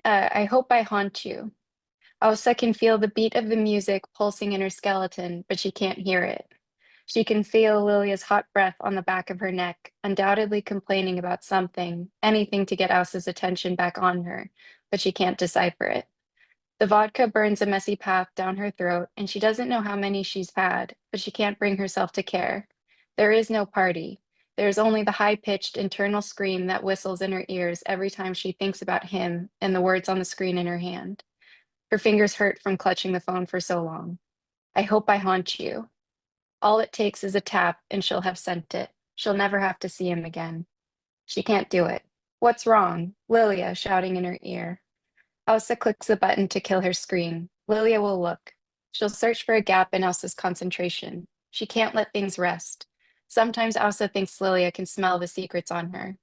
I hope I haunt you. Elsa can feel the beat of the music pulsing in her skeleton, but she can't hear it. She can feel Lilia's hot breath on the back of her neck, undoubtedly complaining about something, anything to get Elsa's attention back on her, but she can't decipher it. The vodka burns a messy path down her throat, and she doesn't know how many she's had, but she can't bring herself to care. There is no party. There is only the high-pitched internal scream that whistles in her ears every time she thinks about him and the words on the screen in her hand. Her fingers hurt from clutching the phone for so long. I hope I haunt you. All it takes is a tap, and she'll have sent it. She'll never have to see him again. She can't do it. What's wrong? Lilia shouting in her ear. Elsa clicks the button to kill her screen. Lilia will look. She'll search for a gap in Elsa's concentration. She can't let things rest. Sometimes Elsa thinks Lilia can smell the secrets on her.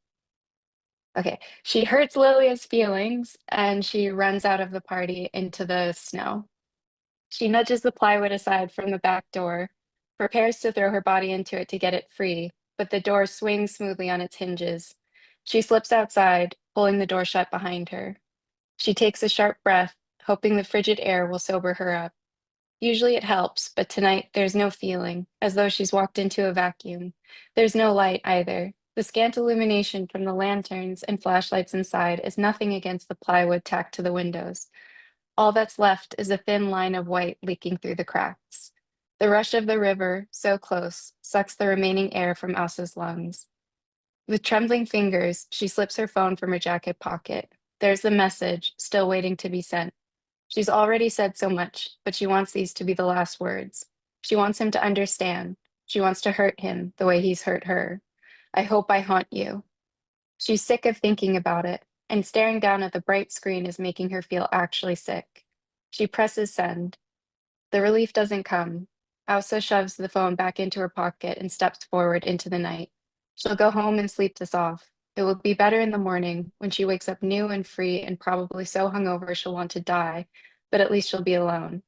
Okay, she hurts Lilia's feelings and she runs out of the party into the snow. She nudges the plywood aside from the back door, prepares to throw her body into it to get it free, but the door swings smoothly on its hinges. She slips outside, pulling the door shut behind her. She takes a sharp breath, hoping the frigid air will sober her up. Usually it helps, but tonight there's no feeling, as though she's walked into a vacuum. There's no light either. The scant illumination from the lanterns and flashlights inside is nothing against the plywood tacked to the windows. All that's left is a thin line of white leaking through the cracks. The rush of the river, so close, sucks the remaining air from Elsa's lungs. With trembling fingers, she slips her phone from her jacket pocket. There's the message, still waiting to be sent. She's already said so much, but she wants these to be the last words. She wants him to understand. She wants to hurt him the way he's hurt her. I hope I haunt you. She's sick of thinking about it, and staring down at the bright screen is making her feel actually sick. She presses send. The relief doesn't come. Elsa shoves the phone back into her pocket and steps forward into the night. She'll go home and sleep this off. It will be better in the morning when she wakes up new and free and probably so hungover she'll want to die, but at least she'll be alone.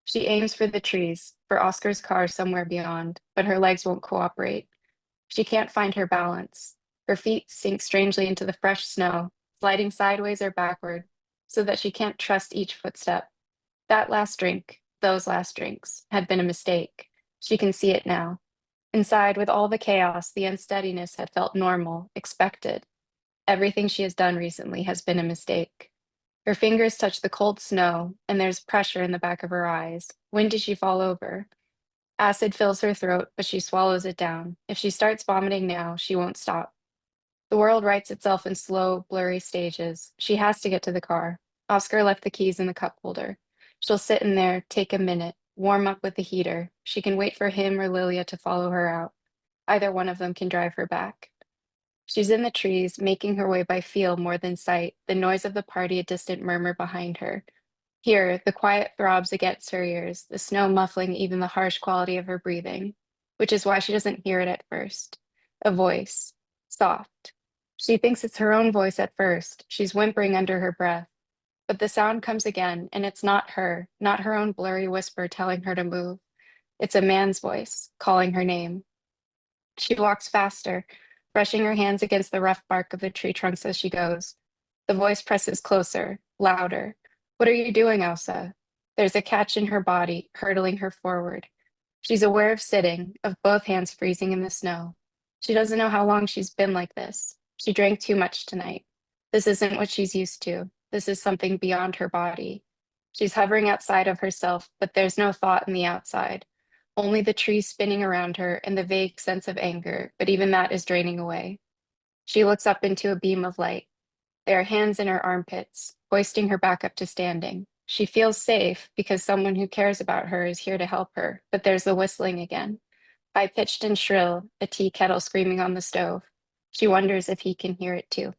She aims for the trees, for Oscar's car somewhere beyond, but her legs won't cooperate. She can't find her balance. Her feet sink strangely into the fresh snow, sliding sideways or backward, so that she can't trust each footstep. That last drink, those last drinks, had been a mistake. She can see it now. Inside, with all the chaos, the unsteadiness had felt normal, expected. Everything she has done recently has been a mistake. Her fingers touch the cold snow, and there's pressure in the back of her eyes. When did she fall over? Acid fills her throat, but she swallows it down. If she starts vomiting now, she won't stop. The world writes itself in slow, blurry stages. She has to get to the car. Oscar left the keys in the cup holder. She'll sit in there, take a minute, warm up with the heater. She can wait for him or Lilia to follow her out. Either one of them can drive her back. She's in the trees, making her way by feel more than sight, the noise of the party a distant murmur behind her. Here, the quiet throbs against her ears, the snow muffling even the harsh quality of her breathing, which is why she doesn't hear it at first. A voice, soft. She thinks it's her own voice at first. She's whimpering under her breath. But the sound comes again, and it's not her, not her own blurry whisper telling her to move. It's a man's voice, calling her name. She walks faster, brushing her hands against the rough bark of the tree trunks as she goes. The voice presses closer, louder. What are you doing, Elsa? There's a catch in her body, hurtling her forward. She's aware of sitting, of both hands freezing in the snow. She doesn't know how long she's been like this. She drank too much tonight. This isn't what she's used to. This is something beyond her body. She's hovering outside of herself, but there's no thought in the outside. Only the trees spinning around her and the vague sense of anger, but even that is draining away. She looks up into a beam of light. There are hands in her armpits, hoisting her back up to standing. She feels safe because someone who cares about her is here to help her, but there's the whistling again. High pitched and shrill, a tea kettle screaming on the stove. She wonders if he can hear it too.